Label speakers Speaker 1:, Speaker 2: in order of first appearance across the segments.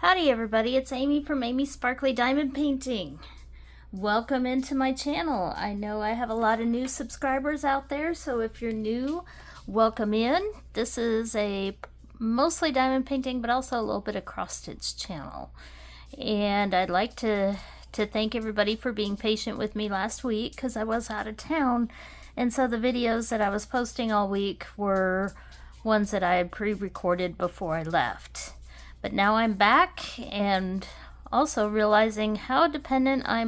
Speaker 1: Howdy everybody, it's Amy from Amy's Sparkly Diamond Painting. Welcome into my channel. I know I have a lot of new subscribers out there, so if you're new, welcome in. This is a mostly diamond painting, but also a little bit of cross stitch channel. And I'd like to thank everybody for being patient with me last week because I was out of town. And so the videos that I was posting all week were ones that I had pre-recorded before I left. But now I'm back and also realizing how dependent I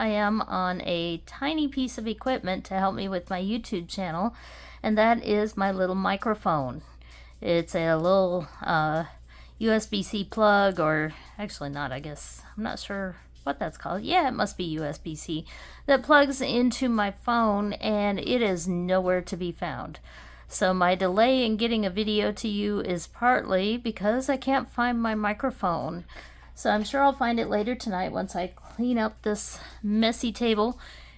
Speaker 1: am on a tiny piece of equipment to help me with my YouTube channel, and that is my little microphone. It's a little USB-C plug, or actually not, I guess. I'm not sure what that's called. Yeah, it must be USB-C, that plugs into my phone, and it is nowhere to be found. So my delay in getting a video to you is partly because I can't find my microphone. So I'm sure I'll find it later tonight once I clean up this messy table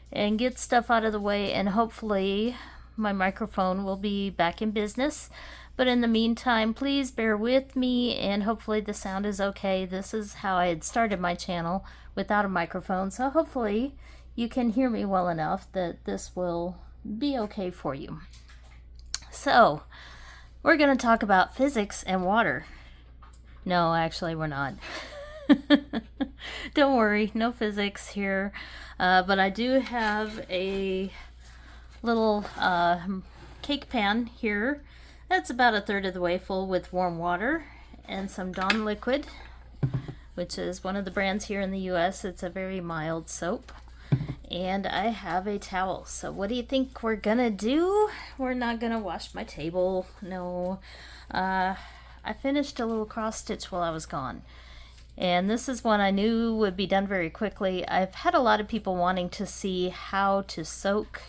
Speaker 1: and get stuff out of the way, and hopefully my microphone will be back in business. But in the meantime, please bear with me, and hopefully the sound is okay. This is how I had started my channel, without a microphone, so hopefully you can hear me well enough that this will be okay for you. So, we're going to talk about physics and water. No, actually we're not. Don't worry, no physics here. But I do have a little cake pan here. That's about a third of the way full with warm water and some Dawn liquid, which is one of the brands here in the US. It's a very mild soap. And I have a towel. So what do you think we're gonna do? We're not gonna wash my table. No. I finished a little cross stitch while I was gone. And this is one I knew would be done very quickly. I've had a lot of people wanting to see how to soak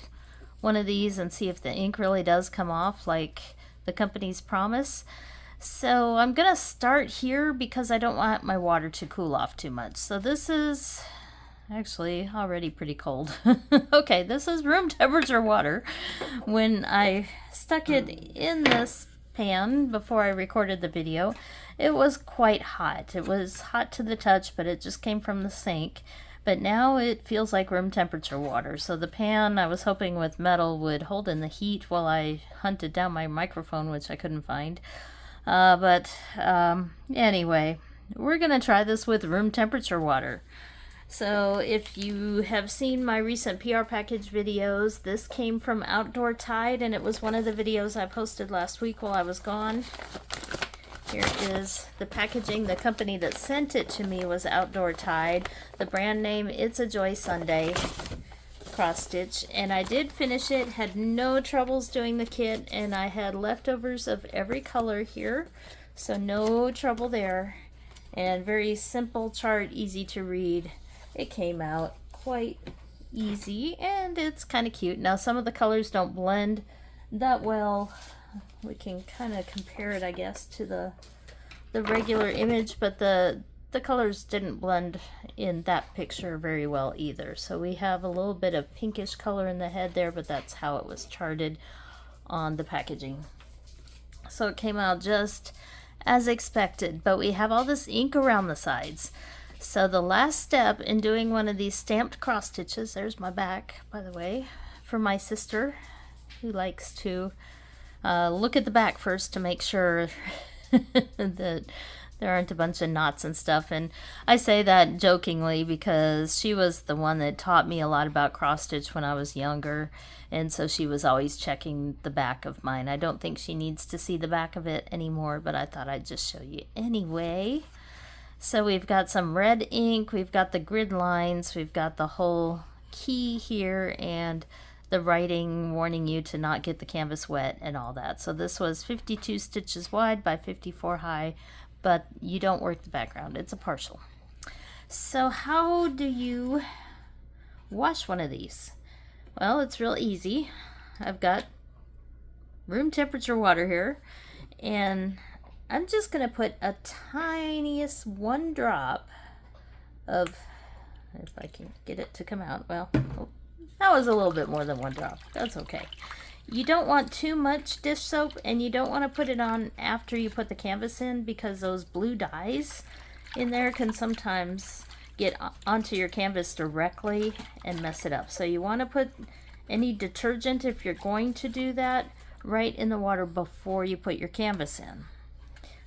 Speaker 1: one of these and see if the ink really does come off like the company's promise. So I'm gonna start here because I don't want my water to cool off too much. So this is actually already pretty cold. Okay, this is room temperature water. When I stuck it in this pan before I recorded the video, it was quite hot. It was hot to the touch, but it just came from the sink. But now it feels like room temperature water. So the pan, I was hoping with metal, would hold in the heat while I hunted down my microphone, which I couldn't find. Anyway, we're gonna try this with room temperature water. So if you have seen my recent PR package videos, this came from Outdoor Tide, and it was one of the videos I posted last week while I was gone. Here is the packaging. The company that sent it to me was Outdoor Tide. The brand name, It's a Joy Sunday cross stitch, and I did finish it, had no troubles doing the kit, and I had leftovers of every color here, so no trouble there. And very simple chart, easy to read. It came out quite easy, and it's kind of cute. Now some of the colors don't blend that well. We can kind of compare it, I guess, to the regular image, but the colors didn't blend in that picture very well either. So we have a little bit of pinkish color in the head there, but that's how it was charted on the packaging. So it came out just as expected, but we have all this ink around the sides. So the last step in doing one of these stamped cross stitches, there's my back, by the way, for my sister, who likes to look at the back first to make sure that there aren't a bunch of knots and stuff. And I say that jokingly because she was the one that taught me a lot about cross stitch when I was younger, and so she was always checking the back of mine. I don't think she needs to see the back of it anymore, but I thought I'd just show you anyway. So we've got some red ink, we've got the grid lines, we've got the whole key here, and the writing warning you to not get the canvas wet and all that. So this was 52 stitches wide by 54 high, but you don't work the background, it's a partial. So how do you wash one of these? Well, it's real easy. I've got room temperature water here, and I'm just going to put a tiniest one drop of, if I can get it to come out, well, that was a little bit more than one drop. That's okay. You don't want too much dish soap, and you don't want to put it on after you put the canvas in, because those blue dyes in there can sometimes get onto your canvas directly and mess it up. So you want to put any detergent, if you're going to do that, right in the water before you put your canvas in.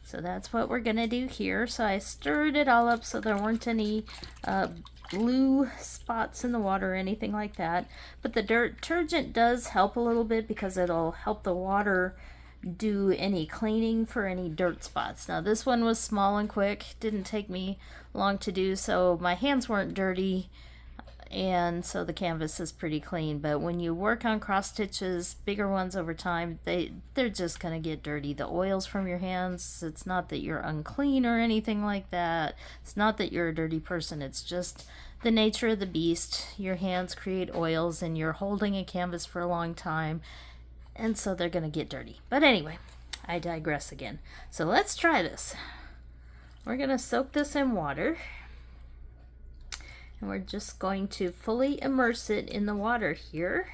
Speaker 1: So that's what we're gonna do here. So I stirred it all up so there weren't any blue spots in the water or anything like that. But the detergent does help a little bit because it'll help the water do any cleaning for any dirt spots. Now this one was small and quick, didn't take me long to do, so my hands weren't dirty, and so the canvas is pretty clean. But when you work on cross stitches, bigger ones over time, they're just gonna get dirty. The oils from your hands, it's not that you're unclean or anything like that. It's not that you're a dirty person. It's just the nature of the beast. Your hands create oils and you're holding a canvas for a long time, and so they're gonna get dirty. But anyway, I digress again. So let's try this. We're gonna soak this in water. And we're just going to fully immerse it in the water here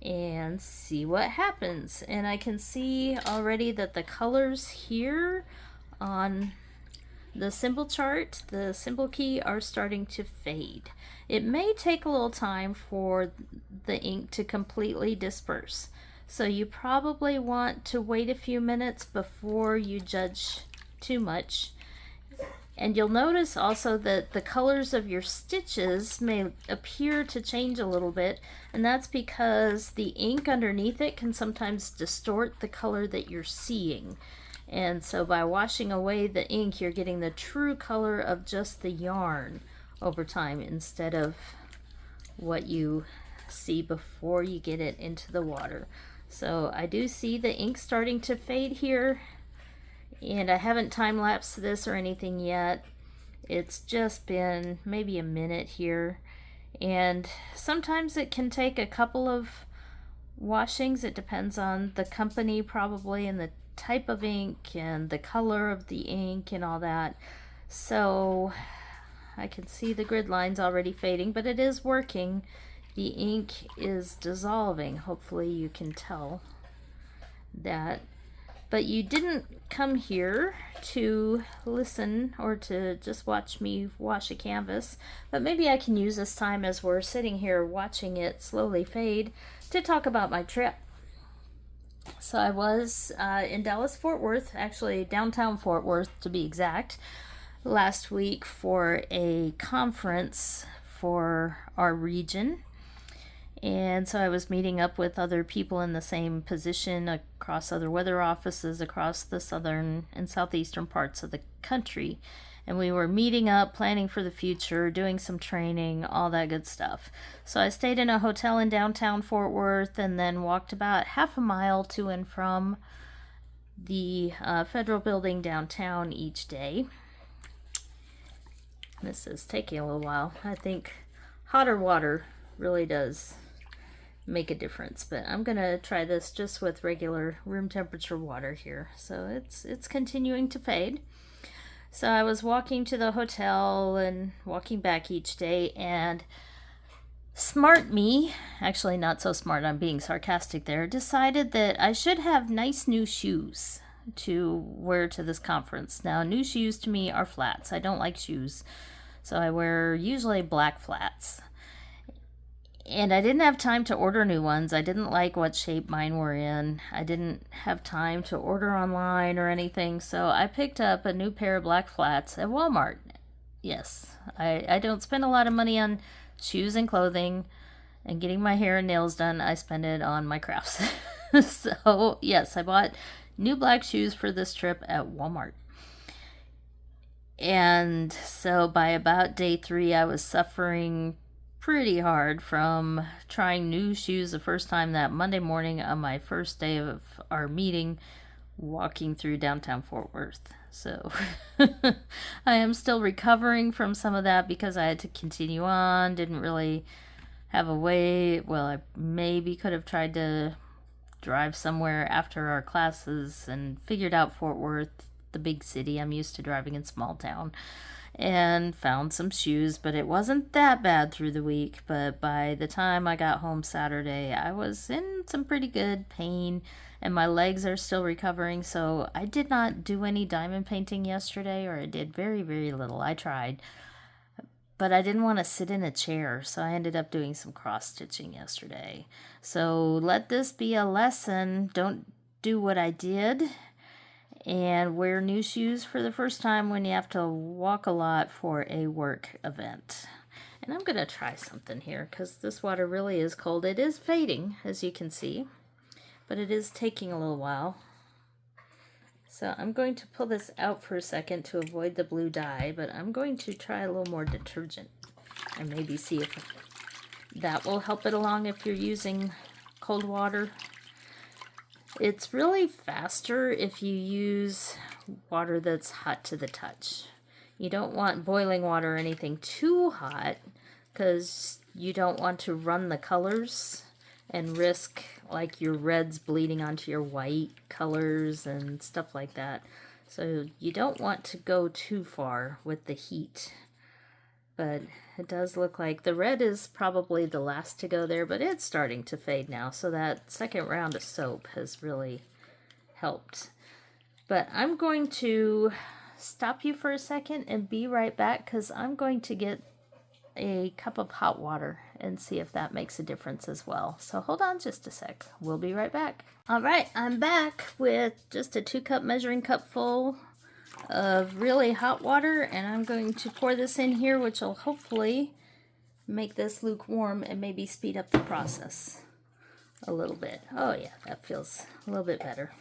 Speaker 1: and see what happens. And I can see already that the colors here on the symbol chart, the symbol key, are starting to fade. It may take a little time for the ink to completely disperse. So you probably want to wait a few minutes before you judge too much. And you'll notice also that the colors of your stitches may appear to change a little bit, and that's because the ink underneath it can sometimes distort the color that you're seeing. And so by washing away the ink, you're getting the true color of just the yarn over time instead of what you see before you get it into the water. So I do see the ink starting to fade here. And I haven't time-lapsed this or anything yet. It's just been maybe a minute here. And sometimes it can take a couple of washings. It depends on the company probably, and the type of ink and the color of the ink and all that. So I can see the grid lines already fading, but it is working. The ink is dissolving. Hopefully you can tell that. But you didn't come here to listen or to just watch me wash a canvas, but maybe I can use this time as we're sitting here watching it slowly fade to talk about my trip. So I was in Dallas, Fort Worth, actually downtown Fort Worth to be exact, last week for a conference for our region. And so I was meeting up with other people in the same position across other weather offices across the southern and southeastern parts of the country. And we were meeting up, planning for the future, doing some training, all that good stuff. So I stayed in a hotel in downtown Fort Worth and then walked about half a mile to and from the federal building downtown each day. This is taking a little while. I think hotter water really does make a difference, but I'm gonna try this just with regular room temperature water here. So it's continuing to fade. So I was walking to the hotel and walking back each day, and smart me, actually not so smart, I'm being sarcastic there, decided that I should have nice new shoes to wear to this conference. Now, new shoes to me are flats. I don't like shoes, so I wear usually black flats. And I didn't have time to order new ones. I didn't like what shape mine were in. I didn't have time to order online or anything, so I picked up a new pair of black flats at Walmart. Yes, I don't spend a lot of money on shoes and clothing and getting my hair and nails done. I spend it on my crafts. So yes, I bought new black shoes for this trip at Walmart. And so by about day 3, I was suffering pretty hard from trying new shoes the first time that Monday morning on my first day of our meeting, walking through downtown Fort Worth. So I am still recovering from some of that because I had to continue on, didn't really have a way. Well, I maybe could have tried to drive somewhere after our classes and figured out Fort Worth, the big city. I'm used to driving in small town. and found some shoes, but it wasn't that bad through the week. But by the time I got home Saturday, I was in some pretty good pain and my legs are still recovering. So I did not do any diamond painting yesterday, or I did very, very little. I tried, but I didn't want to sit in a chair, so I ended up doing some cross stitching yesterday. So let this be a lesson. Don't do what I did and wear new shoes for the first time when you have to walk a lot for a work event. And I'm going to try something here because this water really is cold. It is fading, as you can see, but it is taking a little while. So I'm going to pull this out for a second to avoid the blue dye, but I'm going to try a little more detergent and maybe see if that will help it along if you're using cold water. It's really faster if you use water that's hot to the touch. You don't want boiling water or anything too hot because you don't want to run the colors and risk like your reds bleeding onto your white colors and stuff like that. So you don't want to go too far with the heat. But it does look like the red is probably the last to go there, but it's starting to fade now. So that second round of soap has really helped. But I'm going to stop you for a second and be right back because I'm going to get a cup of hot water and see if that makes a difference as well. So hold on just a sec. We'll be right back. All right, I'm back with just a 2-cup measuring cup full of really hot water, and I'm going to pour this in here, which will hopefully make this lukewarm and maybe speed up the process a little bit. Oh yeah, that feels a little bit better.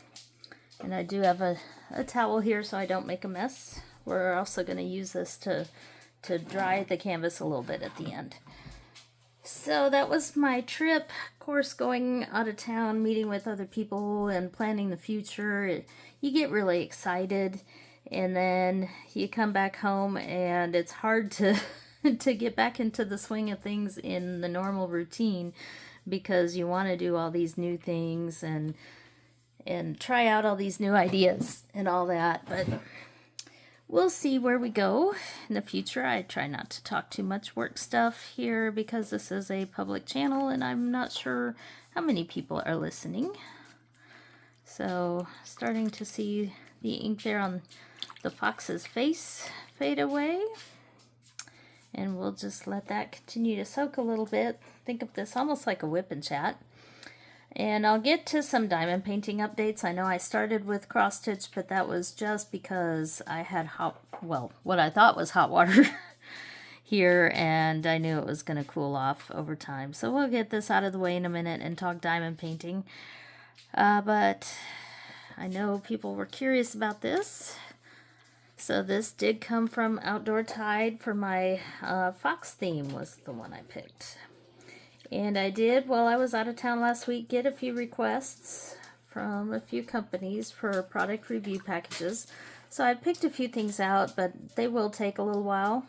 Speaker 1: And I do have a towel here so I don't make a mess. We're also going to use this to dry the canvas a little bit at the end. So that was my trip. Of course, going out of town, meeting with other people and planning the future. You get really excited. And then you come back home and it's hard to to get back into the swing of things in the normal routine because you want to do all these new things and try out all these new ideas and all that. But we'll see where we go in the future. I try not to talk too much work stuff here because this is a public channel and I'm not sure how many people are listening. So starting to see the ink there on the fox's face fade away, and we'll just let that continue to soak a little bit. Think of this almost like a whip and chat, and I'll get to some diamond painting updates. I know I started with cross stitch, but that was just because I had what I thought was hot water here, and I knew it was going to cool off over time. So we'll get this out of the way in a minute and talk diamond painting, but I know people were curious about this. So this did come from Outdoor Tide for my fox theme was the one I picked. And I did, while I was out of town last week, get a few requests from a few companies for product review packages. So I picked a few things out, but they will take a little while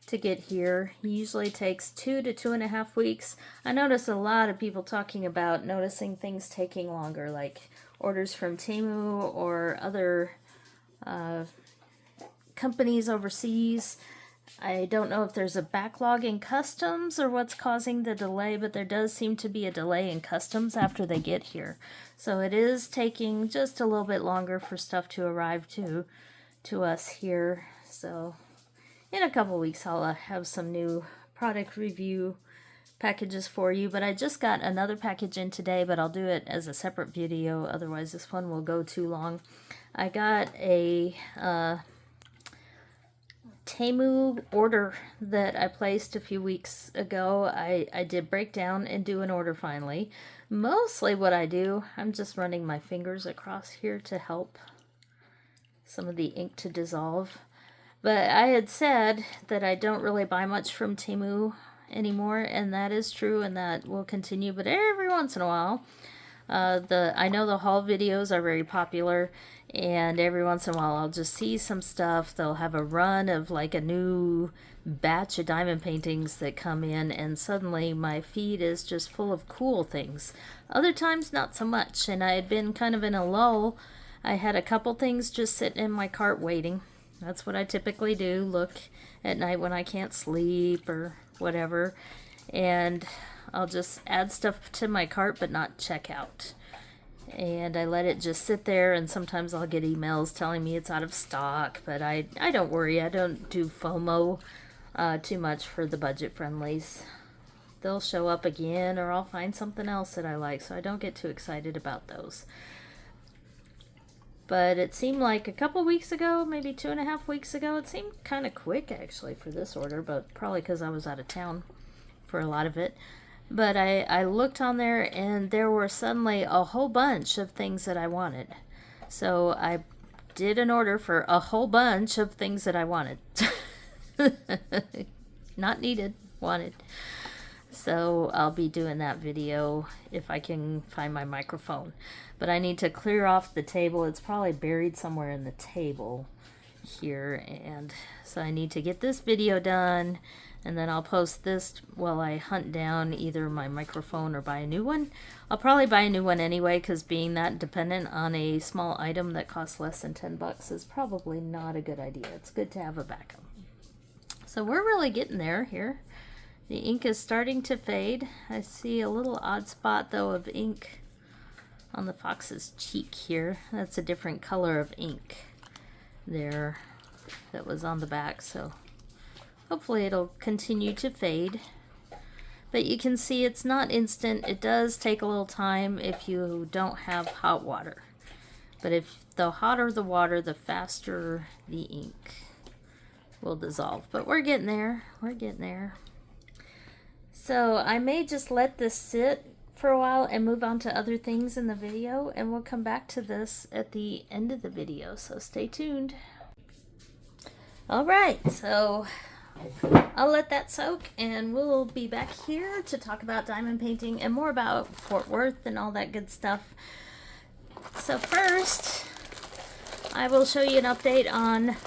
Speaker 1: to get here. It usually takes 2 to 2.5 weeks. I notice a lot of people talking about noticing things taking longer, like orders from Temu or other companies overseas. I don't know if there's a backlog in customs or what's causing the delay, but there does seem to be a delay in customs after they get here. So it is taking just a little bit longer for stuff to arrive to us here. So in a couple weeks I'll have some new product review packages for you, but I just got another package in today, but I'll do it as a separate video, otherwise this one will go too long. I got a Temu order that I placed a few weeks ago. I did break down and do an order finally. Mostly what I do, I'm just running my fingers across here to help some of the ink to dissolve. But I had said that I don't really buy much from Temu anymore, and that is true, and that will continue, but every once in a while I know the haul videos are very popular, and every once in a while I'll just see some stuff. They'll have a run of like a new batch of diamond paintings that come in, and suddenly my feed is just full of cool things. Other times not so much, and I had been kind of in a lull. I had a couple things just sitting in my cart waiting, That's what I typically do, look at night when I can't sleep or whatever. And I'll just add stuff to my cart but not check out. And I let it just sit there, and sometimes I'll get emails telling me it's out of stock, but I don't worry. I don't do FOMO too much for the budget friendlies. They'll show up again, or I'll find something else that I like, so I don't get too excited about those. But it seemed like a couple weeks ago, maybe 2.5 weeks ago, it seemed kind of quick actually for this order, but probably because I was out of town for a lot of it. But I looked on there, and there were suddenly a whole bunch of things that I wanted. So I did an order for a whole bunch of things that I wanted. Not needed, wanted. So I'll be doing that video if I can find my microphone. But I need to clear off the table. It's probably buried somewhere in the table here. And so I need to get this video done. And then I'll post this while I hunt down either my microphone or buy a new one. I'll probably buy a new one anyway, because being that dependent on a small item that costs less than $10 is probably not a good idea. It's good to have a backup. So we're really getting there here. The ink is starting to fade. I see a little odd spot though of ink on the fox's cheek here. That's a different color of ink there that was on the back, so hopefully it'll continue to fade. But you can see it's not instant. It does take a little time if you don't have hot water. But if the hotter the water, the faster the ink will dissolve. But we're getting there. We're getting there. So I may just let this sit for a while and move on to other things in the video, and we'll come back to this at the end of the video. So stay tuned. All right, so I'll let that soak, and we'll be back here to talk about diamond painting and more about Fort Worth and all that good stuff. So first, I will show you an update on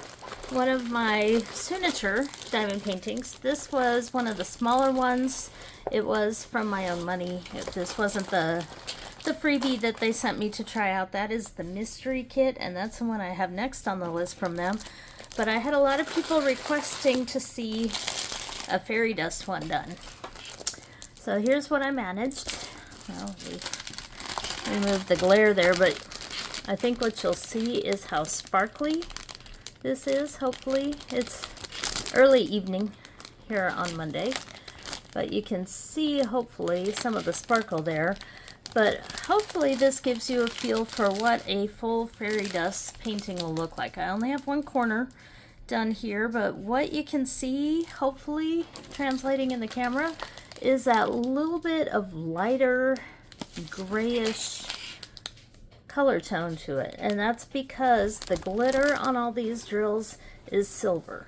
Speaker 1: one of my signature diamond paintings. This was one of the smaller ones. It was from my own money. This wasn't the freebie that they sent me to try out. That is the mystery kit, and that's the one I have next on the list from them. But I had a lot of people requesting to see a fairy dust one done. So here's what I managed. Well, we removed the glare there, but I think what you'll see is how sparkly this is. Hopefully it's early evening here on Monday, but you can see hopefully some of the sparkle there. But hopefully this gives you a feel for what a full fairy dust painting will look like. I only have one corner done here, but what you can see, hopefully translating in the camera, is that little bit of lighter grayish color tone to it. And that's because the glitter on all these drills is silver.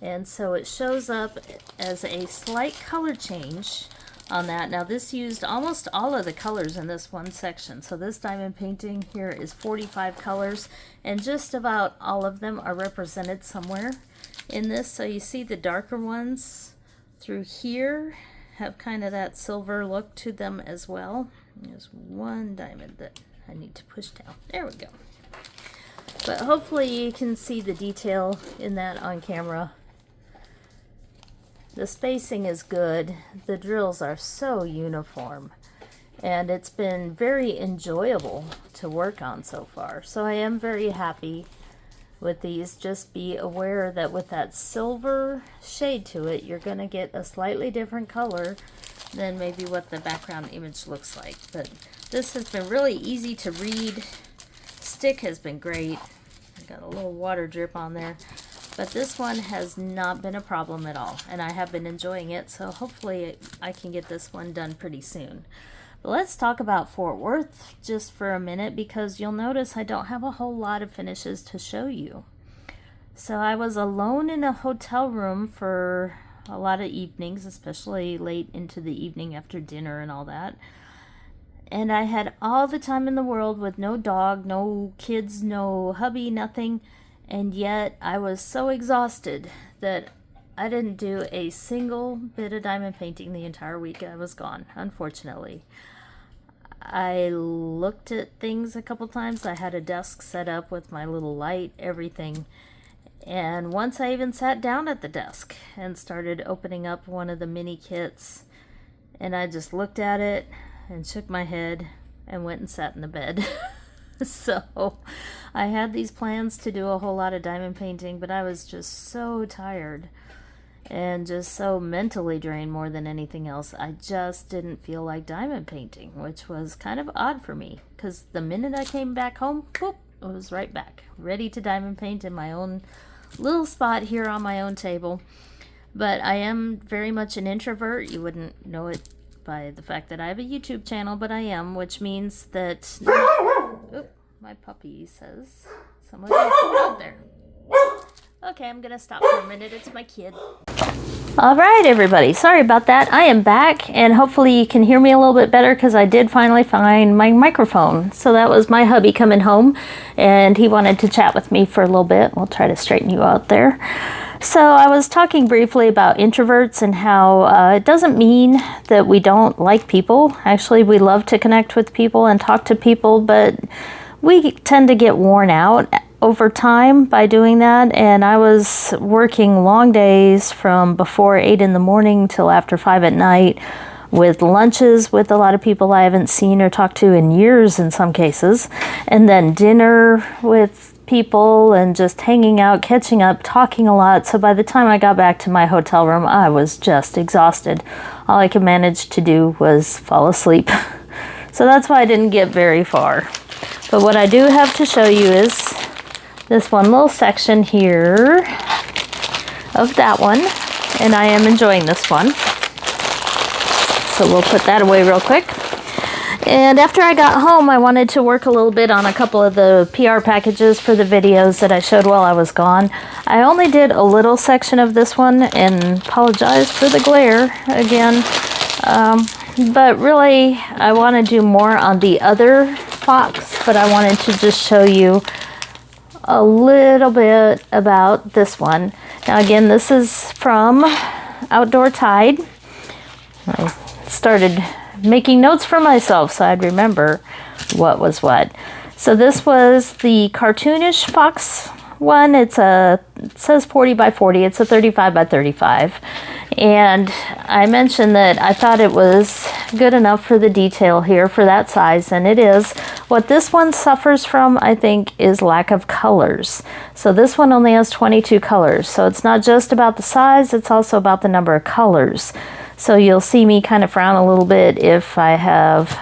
Speaker 1: And so it shows up as a slight color change on that. Now this used almost all of the colors in this one section. So this diamond painting here is 45 colors, and just about all of them are represented somewhere in this. So you see the darker ones through here have kind of that silver look to them as well. There's one diamond that I need to push down. There we go. But hopefully you can see the detail in that on camera. The spacing is good. The drills are so uniform, and it's been very enjoyable to work on so far. So I am very happy with these. Just be aware that with that silver shade to it, you're going to get a slightly different color than maybe what the background image looks like. But this has been really easy to read. Stick has been great. I got a little water drip on there. But this one has not been a problem at all, and I have been enjoying it, so hopefully I can get this one done pretty soon. But let's talk about Fort Worth just for a minute, because you'll notice I don't have a whole lot of finishes to show you. So I was alone in a hotel room for a lot of evenings, especially late into the evening after dinner and all that. And I had all the time in the world with no dog, no kids, no hubby, nothing. And yet I was so exhausted that I didn't do a single bit of diamond painting the entire week I was gone, unfortunately. I looked at things a couple times. I had a desk set up with my little light, everything. And once I even sat down at the desk and started opening up one of the mini kits, and I just looked at it and shook my head and went and sat in the bed. So I had these plans to do a whole lot of diamond painting, but I was just so tired and just so mentally drained more than anything else. I just didn't feel like diamond painting, which was kind of odd for me, because the minute I came back home, boop, I was right back, ready to diamond paint in my own little spot here on my own table. But I am very much an introvert. You wouldn't know it by the fact that I have a YouTube channel, but I am, which means that... Oh, my puppy says someone else out there. Okay, I'm gonna stop for a minute. It's my kid. All right, everybody. Sorry about that. I am back, and hopefully you can hear me a little bit better, because I did finally find my microphone. So that was my hubby coming home, and he wanted to chat with me for a little bit. We'll try to straighten you out there. So I was talking briefly about introverts and how it doesn't mean that we don't like people. Actually, we love to connect with people and talk to people, but we tend to get worn out over time by doing that. And I was working long days from before 8 in the morning till after 5 at night, with lunches with a lot of people I haven't seen or talked to in years in some cases, and then dinner with people and just hanging out, catching up, talking a lot. So by the time I got back to my hotel room, I was just exhausted. All I could manage to do was fall asleep. So that's why I didn't get very far. But what I do have to show you is this one little section here of that one, and I am enjoying this one. So we'll put that away real quick. And after I got home, I wanted to work a little bit on a couple of the PR packages for the videos that I showed while I was gone. I only did a little section of this one, and apologize for the glare again. But really, I want to do more on the other fox, but I wanted to just show you a little bit about this one. Now again, this is from Outdoor Tide. I started making notes for myself so I'd remember what was what. So this was the cartoonish fox one. It says 40 by 40. It's a 35 by 35. And I mentioned that I thought it was good enough for the detail here for that size, and it is. What this one suffers from, I think, is lack of colors. So this one only has 22 colors. So it's not just about the size, it's also about the number of colors. So you'll see me kind of frown a little bit if I have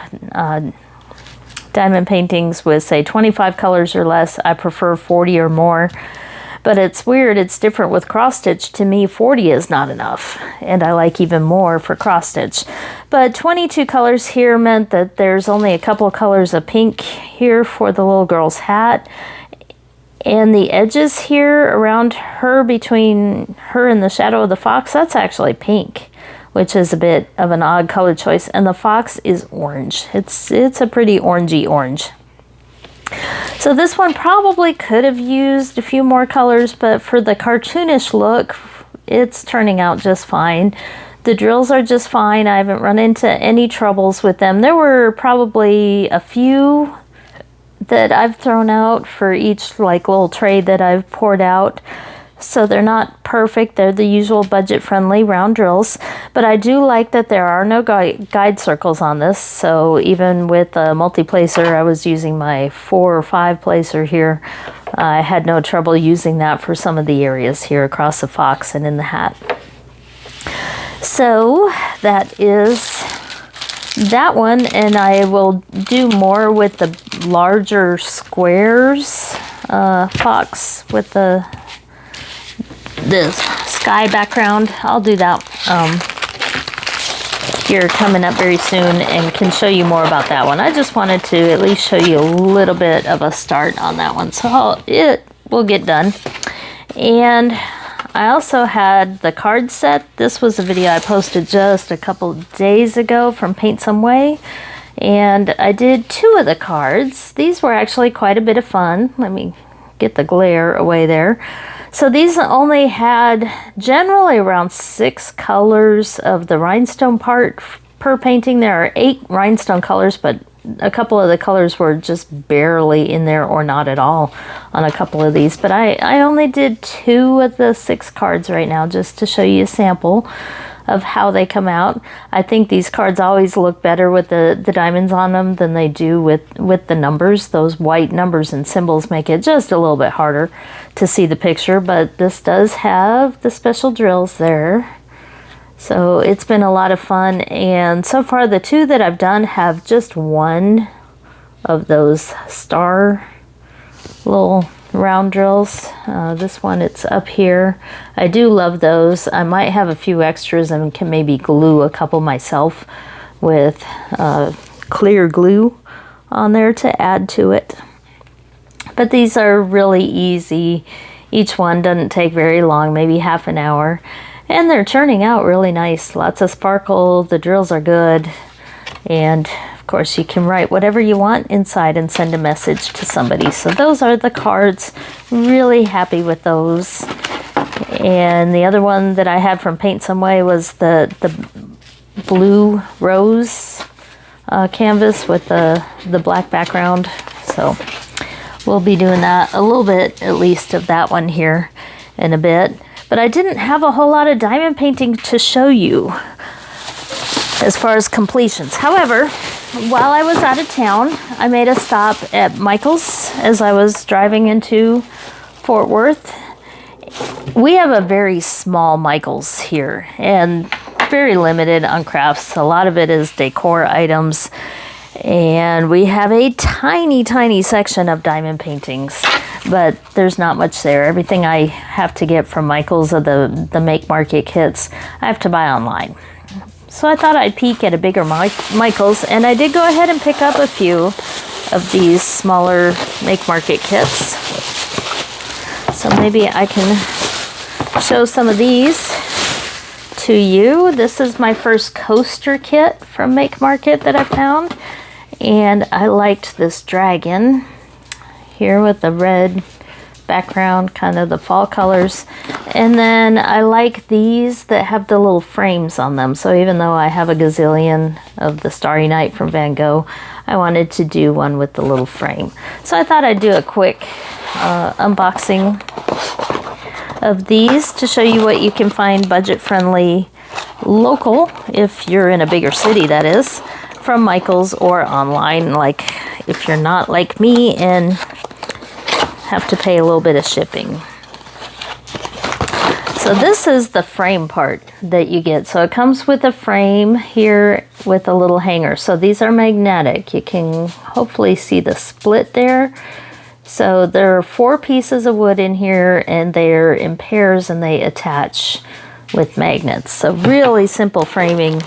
Speaker 1: diamond paintings with, say, 25 colors or less. I prefer 40 or more. But it's weird, it's different with cross stitch. To me, 40 is not enough, and I like even more for cross stitch. But 22 colors here meant that there's only a couple of colors of pink here for the little girl's hat. And the edges here around her, between her and the shadow of the fox, that's actually pink, which is a bit of an odd color choice. And the fox is orange. It's a pretty orangey orange. So this one probably could have used a few more colors, but for the cartoonish look, it's turning out just fine. The drills are just fine. I haven't run into any troubles with them. There were probably a few that I've thrown out for each like little tray that I've poured out. So they're not perfect. They're the usual budget-friendly round drills. But I do like that there are no guide circles on this. So even with a multi-placer, I was using my 4 or 5 placer here. I had no trouble using that for some of the areas here across the fox and in the hat. So that is that one, and I will do more with the larger squares fox with the sky background. I'll do that here coming up very soon, and can show you more about that one. I just wanted to at least show you a little bit of a start on that one, so it will get done. And I also had the card set. This was a video I posted just a couple days ago from Paint Some Way, and I did 2 of the cards. These were actually quite a bit of fun. Let me get the glare away there. So these only had generally around 6 colors of the rhinestone part per painting. There are 8 rhinestone colors, but a couple of the colors were just barely in there or not at all on a couple of these. But I only did 2 of the 6 cards right now just to show you a sample of how they come out. I think these cards always look better with the diamonds on them than they do with the numbers. Those white numbers and symbols make it just a little bit harder to see the picture, but this does have the special drills there. So it's been a lot of fun, and so far the 2 that I've done have just 1 of those star little round drills. This one, it's up here. I do love those. I might have a few extras and can maybe glue a couple myself with clear glue on there to add to it. But these are really easy. Each one doesn't take very long, maybe half an hour. And they're turning out really nice. Lots of sparkle. The drills are good. And of course you can write whatever you want inside and send a message to somebody. So those are the cards. Really happy with those. And the other one that I had from Paint Some Way was the blue rose canvas with the black background. So we'll be doing that a little bit, at least, of that one here in a bit. But I didn't have a whole lot of diamond painting to show you as far as completions. However, while I was out of town, I made a stop at Michael's as I was driving into Fort Worth. We have a very small Michael's here and very limited on crafts. A lot of it is decor items. And we have a tiny, tiny section of diamond paintings, but there's not much there. Everything I have to get from Michael's of the Make Market kits, I have to buy online. So I thought I'd peek at a bigger Michael's, and I did go ahead and pick up a few of these smaller Make Market kits. So maybe I can show some of these to you. This is my first coaster kit from Make Market that I found, and I liked this dragon here with the red background, kind of the fall colors. And then I like these that have the little frames on them. So even though I have a gazillion of the Starry Night from Van Gogh, I wanted to do one with the little frame. So I thought I'd do a quick unboxing of these to show you what you can find budget-friendly local, if you're in a bigger city, that is, from Michael's, or online, like if you're not like me and have to pay a little bit of shipping. So this is the frame part that you get. So it comes with a frame here with a little hanger. So these are magnetic. You can hopefully see the split there. So there are 4 pieces of wood in here, and they're in pairs and they attach with magnets. So really simple framing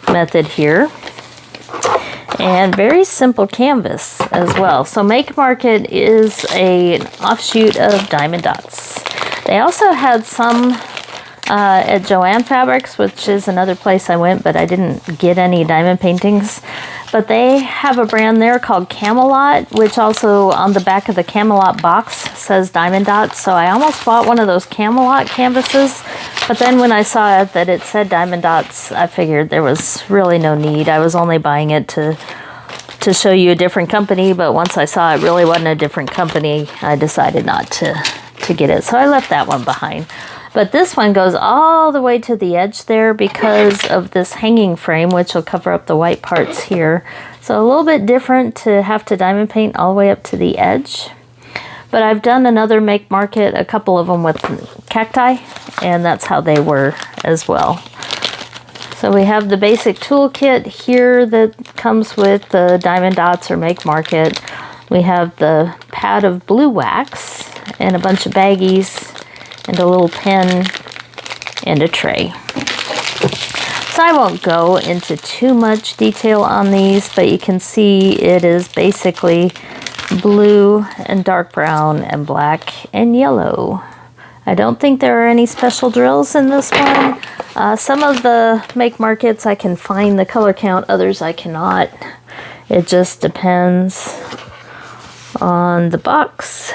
Speaker 1: method here. And very simple canvas as well. So Make Market is an offshoot of Diamond Dots. They also had some at Joann Fabrics, which is another place I went, but I didn't get any diamond paintings. But they have a brand there called Camelot, which also on the back of the Camelot box says Diamond Dots. So I almost bought one of those Camelot canvases, but then when I saw it that it said Diamond Dots, I figured there was really no need. I was only buying it to show you a different company, but once I saw it really wasn't a different company, I decided not to get it. So I left that one behind. But this one goes all the way to the edge there because of this hanging frame, which will cover up the white parts here. So a little bit different to have to diamond paint all the way up to the edge. But I've done another Make Market, a couple of them with cacti, and that's how they were as well. So we have the basic toolkit here that comes with the Diamond Dots or Make Market. We have the pad of blue wax and a bunch of baggies and a little pen and a tray. So I won't go into too much detail on these, but you can see it is basically blue and dark brown and black and yellow. I don't think there are any special drills in this one. Some of the Make Markets I can find the color count, others I cannot. It just depends on the box.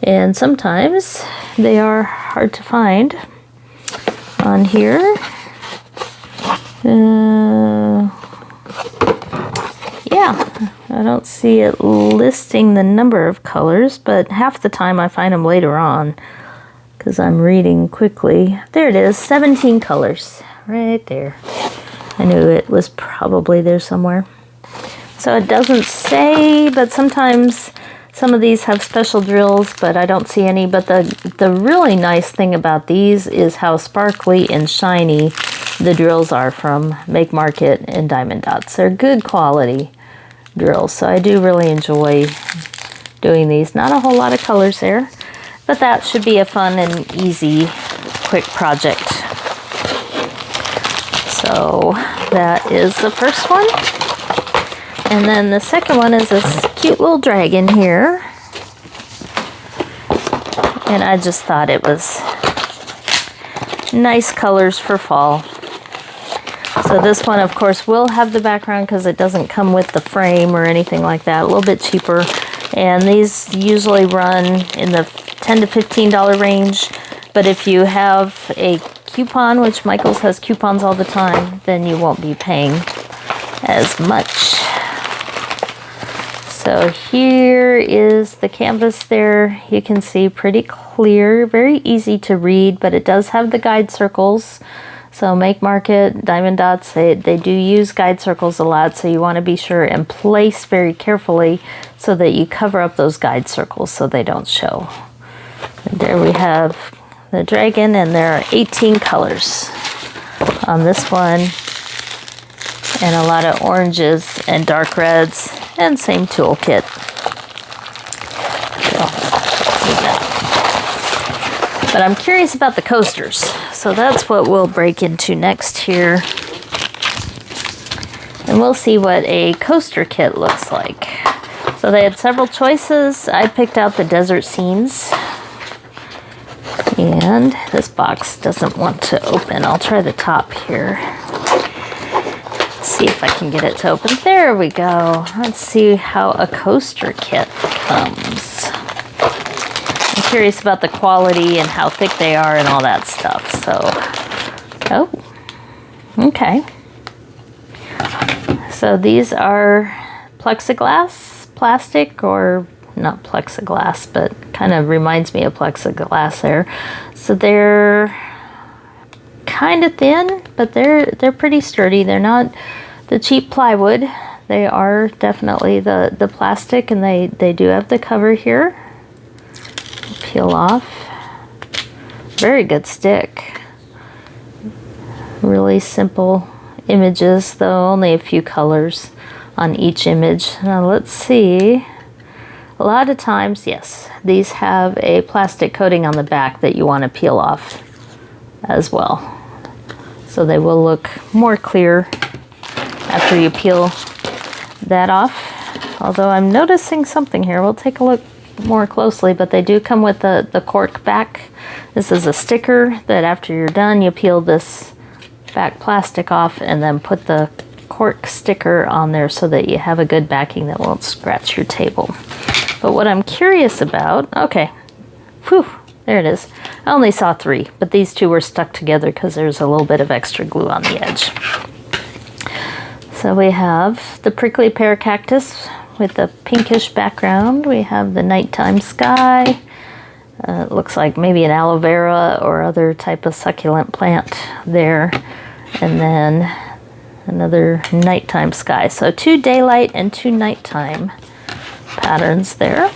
Speaker 1: And sometimes they are hard to find on here. yeah, I don't see it listing the number of colors, but half the time I find them later on because I'm reading quickly. There it is, 17 colors right there. I knew it was probably there somewhere. So it doesn't say, but sometimes some of these have special drills, but I don't see any. But the really nice thing about these is how sparkly and shiny the drills are from Make Market and Diamond Dots. They're good quality drills, so I do really enjoy doing these. Not a whole lot of colors there, but that should be a fun and easy, quick project. So that is the first one. And then the second one is this cute little dragon here. And I just thought it was nice colors for fall. So this one, of course, will have the background because it doesn't come with the frame or anything like that. A little bit cheaper. And these usually run in the $10 to $15 range. But if you have a coupon, which Michael's has coupons all the time, then you won't be paying as much. So here is the canvas there. You can see pretty clear, very easy to read, but it does have the guide circles. So Make Market, Diamond Dots, they do use guide circles a lot, so you want to be sure and place very carefully so that you cover up those guide circles so they don't show. And there we have the dragon, and there are 18 colors on this one, and a lot of oranges and dark reds, and same toolkit. But I'm curious about the coasters, so that's what we'll break into next here. And we'll see what a coaster kit looks like. So they had several choices. I picked out the desert scenes. And this box doesn't want to open. I'll try the top here. Let's see if I can get it to open. There we go. Let's see how a coaster kit comes. I'm curious about the quality and how thick they are and all that stuff. So, oh, okay. So these are plexiglass, plastic, or not plexiglass, but kind of reminds me of plexiglass there. So they're kind of thin, but they're pretty sturdy. They're not the cheap plywood. They are definitely the plastic, and they do have the cover here. Peel off. Very good stick. Really simple images, though only a few colors on each image. Now let's see. A lot of times, yes, these have a plastic coating on the back that you want to peel off as well. So they will look more clear after you peel that off. Although I'm noticing something here. We'll take a look more closely, but they do come with the cork back. This is a sticker that after you're done, you peel this back plastic off and then put the cork sticker on there so that you have a good backing that won't scratch your table. But what I'm curious about, okay, whew, there it is. I only saw 3, but these 2 were stuck together because there's a little bit of extra glue on the edge. So we have the prickly pear cactus with the pinkish background. We have the nighttime sky. It looks like maybe an aloe vera or other type of succulent plant there. And then another nighttime sky. So 2 daylight and 2 nighttime patterns there.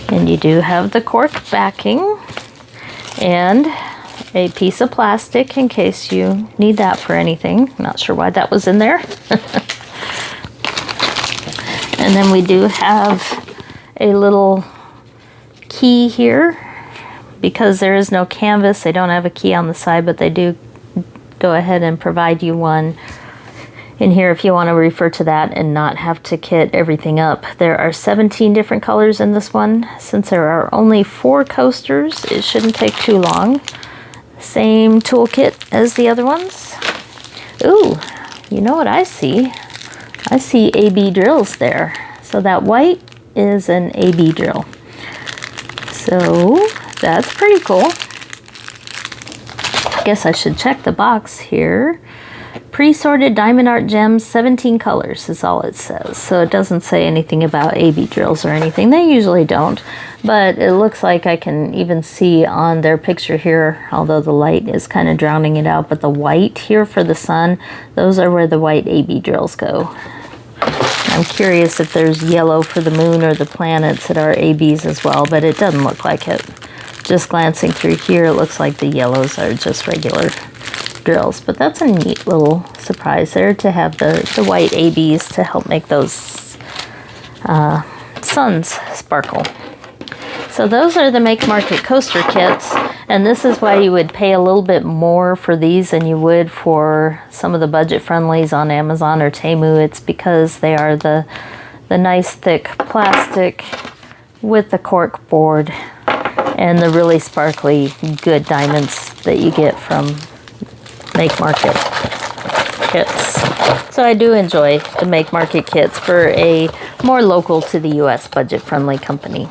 Speaker 1: And you do have the cork backing and a piece of plastic in case you need that for anything. Not sure why that was in there. And then we do have a little key here. Because there is no canvas, they don't have a key on the side, but they do go ahead and provide you one in here if you want to refer to that and not have to kit everything up. There are 17 different colors in this one. Since there are only 4 coasters, it shouldn't take too long. Same toolkit as the other ones. Ooh, you know what I see? I see AB drills there. So that white is an AB drill. So that's pretty cool. I guess I should check the box here. Pre-sorted diamond art gems, 17 colors is all it says. So it doesn't say anything about AB drills or anything. They usually don't. But it looks like I can even see on their picture here, although the light is kind of drowning it out, but the white here for the sun, those are where the white AB drills go. I'm curious if there's yellow for the moon or the planets that are ABs as well, but it doesn't look like it. Just glancing through here, it looks like the yellows are just regular drills, but that's a neat little surprise there to have the white ABs to help make those suns sparkle. So those are the Make Market coaster kits, and this is why you would pay a little bit more for these than you would for some of the budget friendlies on Amazon or Temu. It's because they are the nice thick plastic with the cork board and the really sparkly good diamonds that you get from Make Market kits. So I do enjoy the Make Market kits for a more local to the US budget friendly company,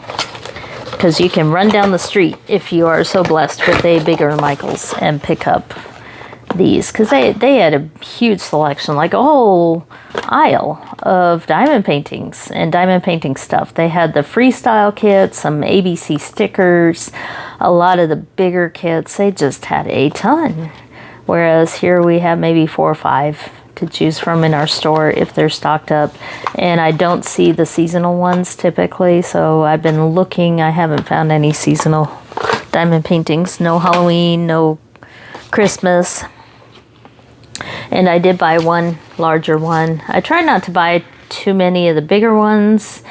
Speaker 1: because you can run down the street if you are so blessed with a bigger Michaels and pick up these, because they had a huge selection, like a whole aisle of diamond paintings and diamond painting stuff. They had the freestyle kits, some ABC stickers, a lot of the bigger kits. They just had a ton. Whereas here we have maybe 4 or 5 to choose from in our store if they're stocked up. And I don't see the seasonal ones typically, so I've been looking. I haven't found any seasonal diamond paintings. No Halloween, no Christmas. And I did buy one larger one. I try not to buy too many of the bigger ones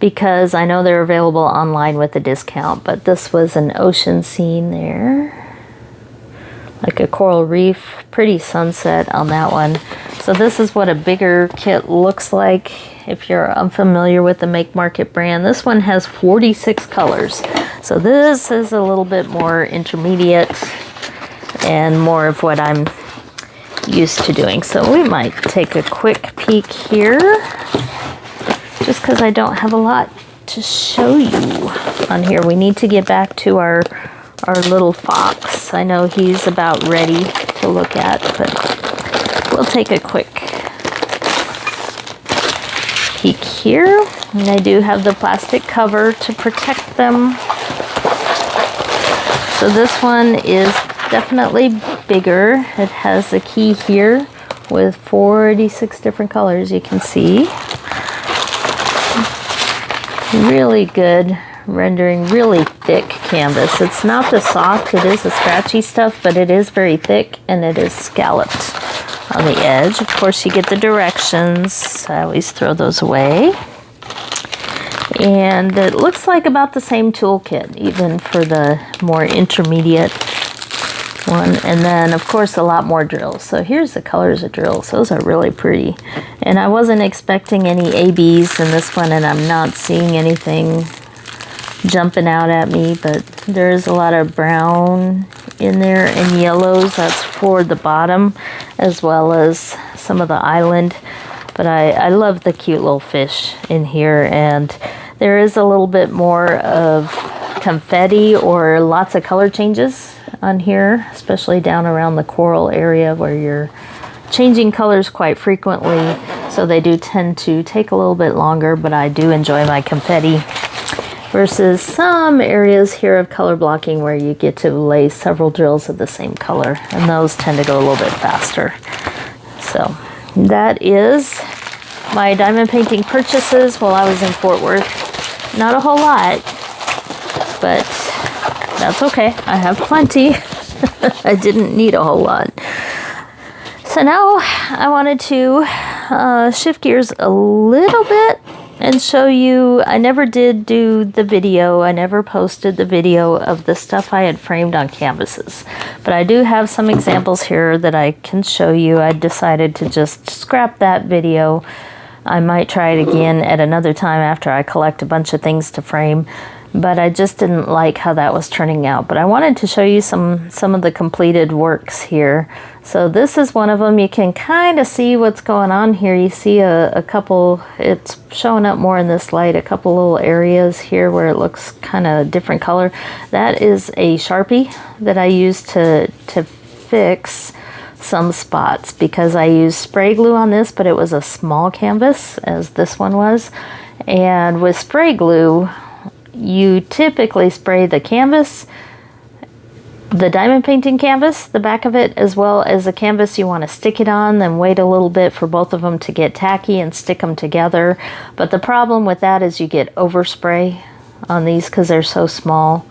Speaker 1: because I know they're available online with a discount. But this was an ocean scene there, like a coral reef, pretty sunset on that one. So this is what a bigger kit looks like if you're unfamiliar with the Make Market brand. This one has 46 colors. So this is a little bit more intermediate and more of what I'm used to doing. So we might take a quick peek here, just because I don't have a lot to show you on here. We need to get back to our little fox. I know he's about ready to look at, but we'll take a quick peek here. And I do have the plastic cover to protect them. So this one is definitely bigger. It has the key here with 46 different colors, you can see. Really good rendering, really thick canvas. It's not the soft, it is the scratchy stuff, but it is very thick and it is scalloped on the edge. Of course, you get the directions. I always throw those away. And it looks like about the same toolkit, even for the more intermediate one. And then, of course, a lot more drills. So here's the colors of drills. Those are really pretty. And I wasn't expecting any ABs in this one, and I'm not seeing anything jumping out at me, but there's a lot of brown in there and yellows. That's for the bottom, as well as some of the island. But I love the cute little fish in here, and there is a little bit more of confetti or lots of color changes on here, especially down around the coral area where you're changing colors quite frequently. So they do tend to take a little bit longer, but I do enjoy my confetti. Versus some areas here of color blocking where you get to lay several drills of the same color, and those tend to go a little bit faster. So that is my diamond painting purchases while I was in Fort Worth. Not a whole lot, but that's okay. I have plenty. I didn't need a whole lot. So now I wanted to shift gears a little bit and show you. I never did do the video. I never posted the video of the stuff I had framed on canvases. But I do have some examples here that I can show you. I decided to just scrap that video. I might try it again at another time after I collect a bunch of things to frame. But I just didn't like how that was turning out. But I wanted to show you some of the completed works here. So this is one of them. You can kind of see what's going on here. You see a couple, it's showing up more in this light, a couple little areas here where it looks kind of different color. That is a Sharpie that I used to fix some spots because I used spray glue on this, but it was a small canvas as this one was. And with spray glue, you typically spray the canvas, the diamond painting canvas, the back of it, as well as the canvas you want to stick it on, then wait a little bit for both of them to get tacky and stick them together. But the problem with that is you get overspray on these because they're so small.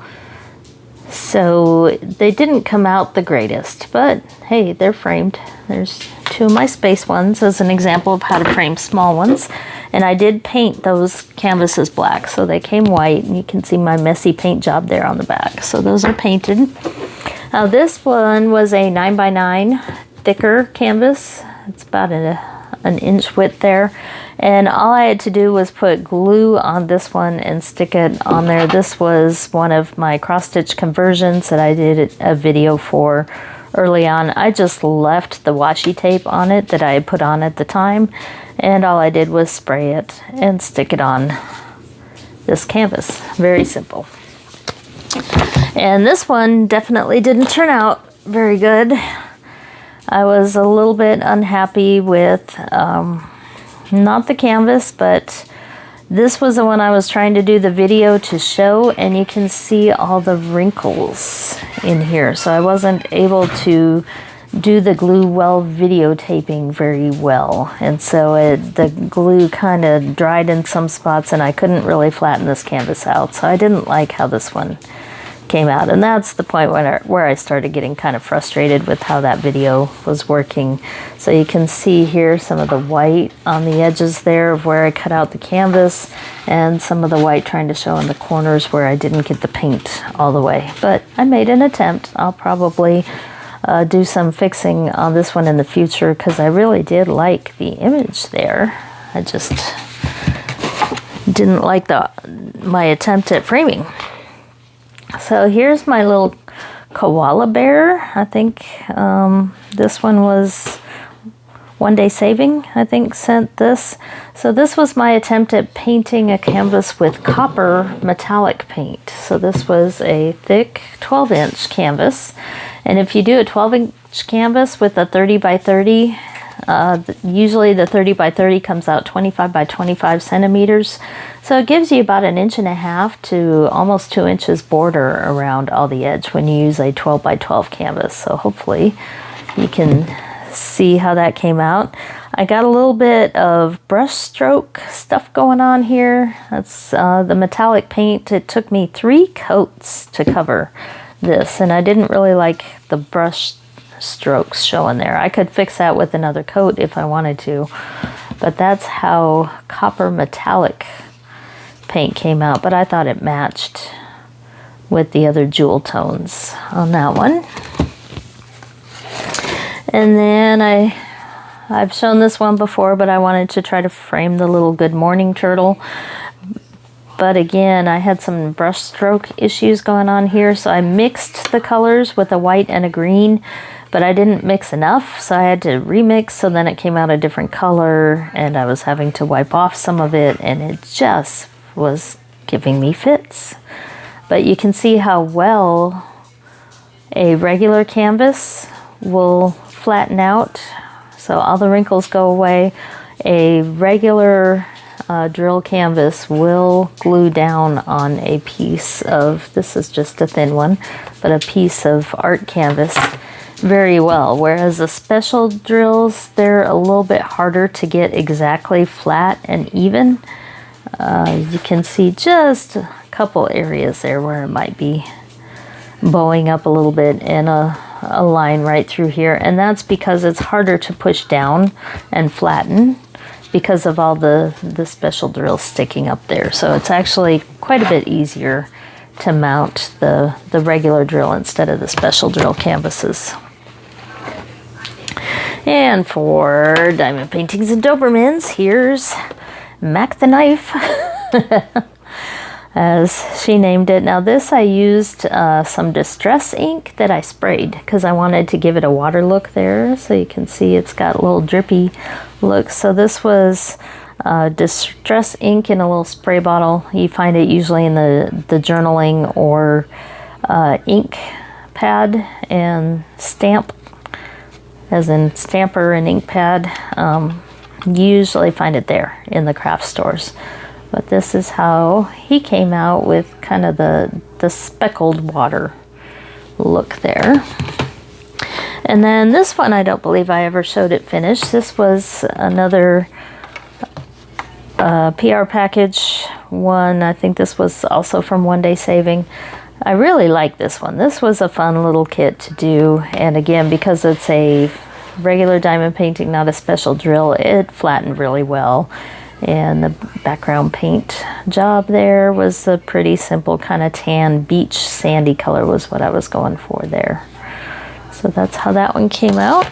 Speaker 1: So they didn't come out the greatest, but hey, they're framed. There's two of my space ones as an example of how to frame small ones. And I did paint those canvases black, so they came white, and you can see my messy paint job there on the back. So those are painted. Now this one was a 9x9 thicker canvas. It's about an inch width there. And all I had to do was put glue on this one and stick it on there. This was one of my cross-stitch conversions that I did a video for early on. I just left the washi tape on it that I had put on at the time, and all I did was spray it and stick it on this canvas. Very simple. And this one definitely didn't turn out very good. I was a little bit unhappy with not the canvas, but this was the one I was trying to do the video to show, and you can see all the wrinkles in here. So I wasn't able to do the glue well videotaping very well, and so the glue kind of dried in some spots, and I couldn't really flatten this canvas out. So I didn't like how this one came out, and that's the point where I started getting kind of frustrated with how that video was working. So you can see here some of the white on the edges there of where I cut out the canvas, and some of the white trying to show in the corners where I didn't get the paint all the way. But I made an attempt. I'll probably do some fixing on this one in the future because I really did like the image there. I just didn't like my attempt at framing. So here's my little koala bear. I think this one was One Day Saving, I think, sent this. So this was my attempt at painting a canvas with copper metallic paint. So this was a thick 12-inch canvas. And if you do a 12-inch canvas with a 30 by 30, usually the 30 by 30 comes out 25 by 25 centimeters. So it gives you about 1.5 inches to almost 2 inches border around all the edge when you use a 12 by 12 canvas. So hopefully you can see how that came out. I got a little bit of brush stroke stuff going on here. That's the metallic paint. It took me 3 coats to cover this, and I didn't really like the brush strokes showing there. I could fix that with another coat if I wanted to, but that's how copper metallic paint came out. But I thought it matched with the other jewel tones on that one. And then I've shown this one before, but I wanted to try to frame the little Good Morning turtle. But again, I had some brush stroke issues going on here, so I mixed the colors with a white and a green, but I didn't mix enough, so I had to remix, so then it came out a different color, and I was having to wipe off some of it, and it just was giving me fits. But you can see how well a regular canvas will flatten out, so all the wrinkles go away. A regular drill canvas will glue down on a piece of, this is just a thin one, but a piece of art canvas very well, whereas the special drills, they're a little bit harder to get exactly flat and even. You can see just a couple areas there where it might be bowing up a little bit, and a line right through here, and that's because it's harder to push down and flatten because of all the special drills sticking up there. So it's actually quite a bit easier to mount the regular drill instead of the special drill canvases. And for Diamond Paintings and Dobermans, here's Mac the Knife, as she named it. Now this I used some distress ink that I sprayed because I wanted to give it a water look there, so you can see it's got a little drippy look. So this was distress ink in a little spray bottle. You find it usually in the journaling or ink pad and stamp as in stamper and ink pad. You usually find it there in the craft stores. But this is how he came out with kind of the speckled water look there. And then this one, I don't believe I ever showed it finished. This was another PR package one. I think this was also from One Day Saving. I really like this one. This was a fun little kit to do. And again, because it's a regular diamond painting, not a special drill, it flattened really well. And the background paint job there was a pretty simple kind of tan beach sandy color was what I was going for there. So that's how that one came out.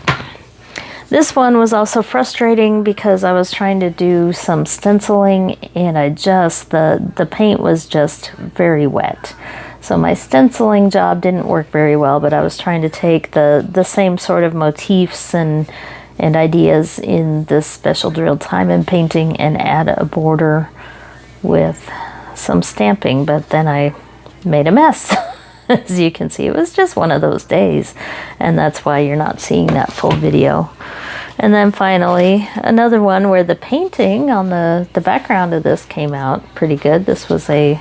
Speaker 1: This one was also frustrating because I was trying to do some stenciling and the paint was just very wet. So my stenciling job didn't work very well, but I was trying to take the same sort of motifs and ideas in this special drilled diamond painting and add a border with some stamping, but then I made a mess. As you can see, it was just one of those days, and that's why you're not seeing that full video. And then finally, another one where the painting on the background of this came out pretty good. This was a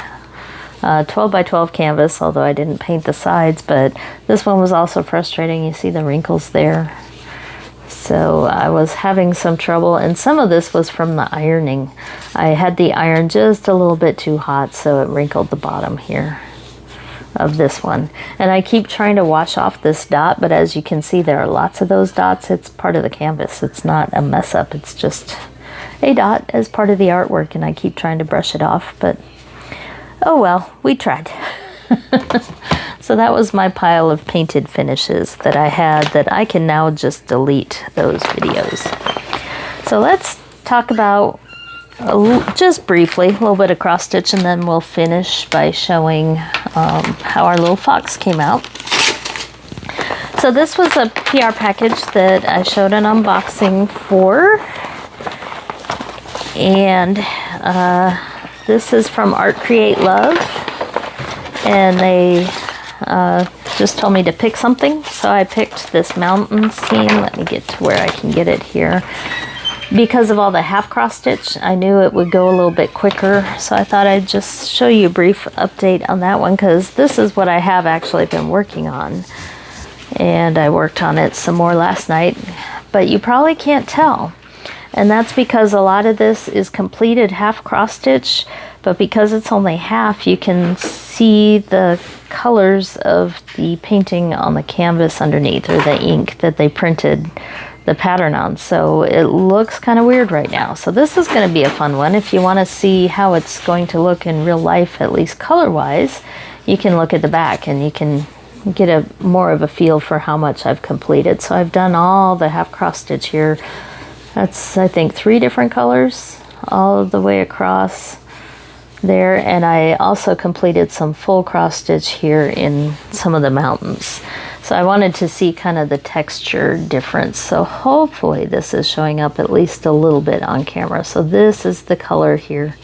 Speaker 1: 12 by 12 canvas, although I didn't paint the sides, but this one was also frustrating. You see the wrinkles there. So I was having some trouble, and some of this was from the ironing. I had the iron just a little bit too hot, so it wrinkled the bottom here of this one. And I keep trying to wash off this dot, but as you can see, there are lots of those dots. It's part of the canvas. It's not a mess up. It's just a dot as part of the artwork, and I keep trying to brush it off, but oh well, we tried. So that was my pile of painted finishes that I had that I can now just delete those videos. So let's talk about, just briefly, a little bit of cross stitch, and then we'll finish by showing how our little fox came out. So this was a PR package that I showed an unboxing for, and this is from Art Create Love, and they just told me to pick something, so I picked this mountain scene. Let me get to where I can get it here. Because of all the half cross stitch, I knew it would go a little bit quicker, so I thought I'd just show you a brief update on that one, because this is what I have actually been working on, and I worked on it some more last night, but you probably can't tell, and that's because a lot of this is completed half cross stitch, but because it's only half, you can see the colors of the painting on the canvas underneath, or the ink that they printed the pattern on, so it looks kind of weird right now. So this is going to be a fun one. If you want to see how it's going to look in real life, at least color wise, you can look at the back and you can get a more of a feel for how much I've completed. So I've done all the half cross stitch here. That's, I think, 3 different colors all the way across there, and I also completed some full cross stitch here in some of the mountains. So I wanted to see kind of the texture difference. So hopefully this is showing up at least a little bit on camera. So this is the color here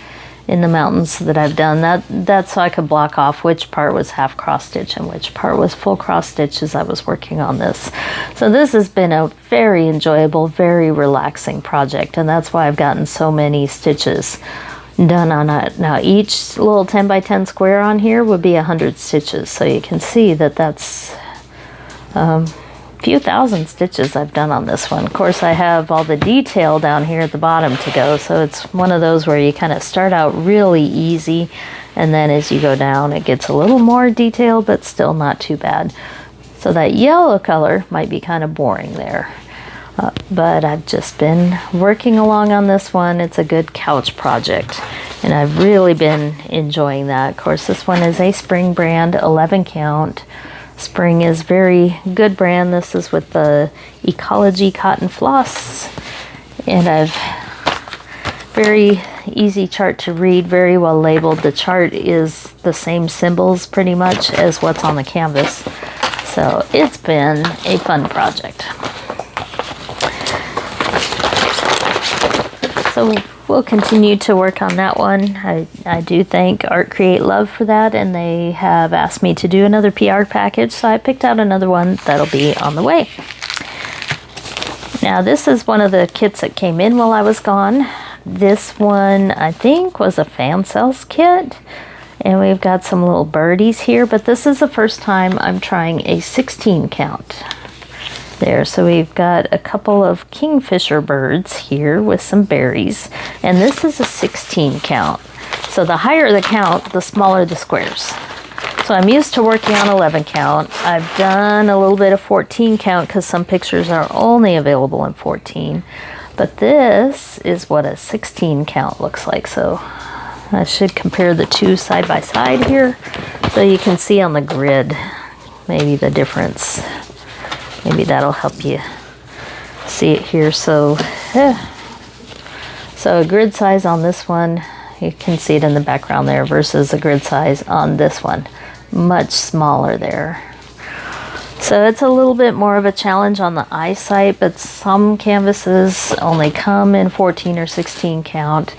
Speaker 1: in the mountains that I've done. That's so I could block off which part was half cross stitch and which part was full cross stitch as I was working on this. So this has been a very enjoyable, very relaxing project, and that's why I've gotten so many stitches done on it. Now each little 10 by 10 square on here would be 100 stitches, so you can see that that's a few thousand stitches I've done on this one. Of course, I have all the detail down here at the bottom to go, so it's one of those where you kind of start out really easy, and then as you go down it gets a little more detailed, but still not too bad. So that yellow color might be kind of boring there. But I've just been working along on this one. It's a good couch project, and I've really been enjoying that. Of course, this one is a Spring brand, 11 count. Spring is very good brand. This is with the Ecology Cotton Floss, and I've very easy chart to read, very well labeled. The chart is the same symbols pretty much as what's on the canvas, so it's been a fun project. So we'll continue to work on that one. I do thank Art Create Love for that, and they have asked me to do another PR package, so I picked out another one that'll be on the way. Now this is one of the kits that came in while I was gone. This one I think was a fan cells kit. And we've got some little birdies here, but this is the first time I'm trying a 16 count there. So we've got a couple of kingfisher birds here with some berries, and this is a 16 count. So the higher the count, the smaller the squares. So I'm used to working on 11 count. I've done a little bit of 14 count because some pictures are only available in 14. But this is what a 16 count looks like. So I should compare the two side by side here so you can see on the grid maybe the difference. Maybe that'll help you see it here. So a grid size on this one, you can see it in the background there, versus a grid size on this one. Much smaller there. So it's a little bit more of a challenge on the eyesight, but some canvases only come in 14 or 16 count,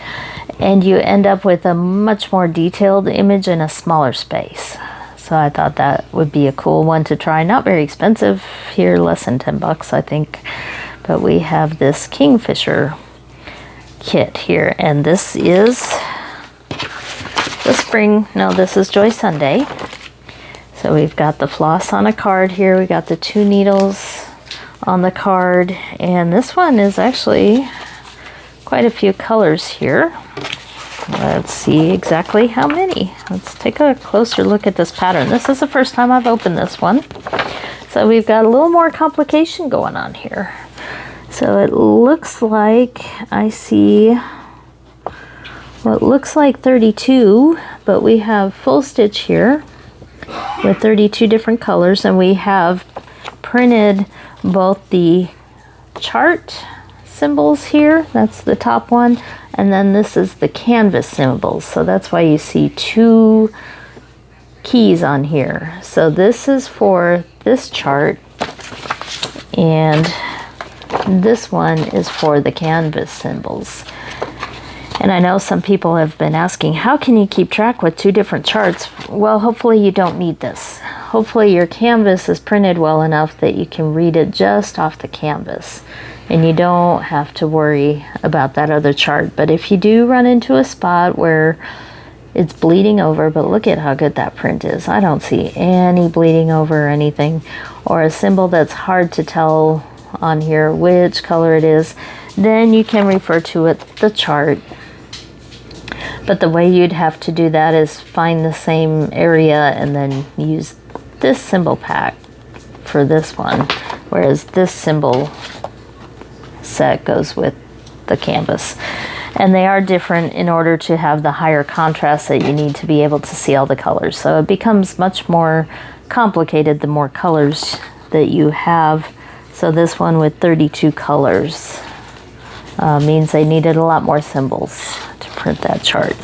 Speaker 1: and you end up with a much more detailed image in a smaller space. So I thought that would be a cool one to try. Not very expensive here, less than 10 bucks I think. But we have this kingfisher kit here, and this is the spring, no, this is Joy Sunday. So we've got the floss on a card here, we got the 2 needles on the card, and this one is actually quite a few colors here. Let's see exactly how many. Let's take a closer look at this pattern. This is the first time I've opened this one. So we've got a little more complication going on here. So it looks like I see what looks like 32, but we have full stitch here with 32 different colors, and we have printed both the chart symbols here, that's the top one, and then this is the canvas symbols. So that's why you see 2 keys on here. So this is for this chart, and this one is for the canvas symbols. And I know some people have been asking, how can you keep track with 2 different charts? Well, hopefully you don't need this. Hopefully your canvas is printed well enough that you can read it just off the canvas, and you don't have to worry about that other chart. But if you do run into a spot where it's bleeding over, but look at how good that print is. I don't see any bleeding over or anything, or a symbol that's hard to tell on here which color it is, then you can refer to it, the chart. But the way you'd have to do that is find the same area and then use this symbol pack for this one, whereas this symbol set goes with the canvas. And they are different in order to have the higher contrast that you need to be able to see all the colors. So it becomes much more complicated the more colors that you have. So this one with 32 colors means they needed a lot more symbols to print that chart.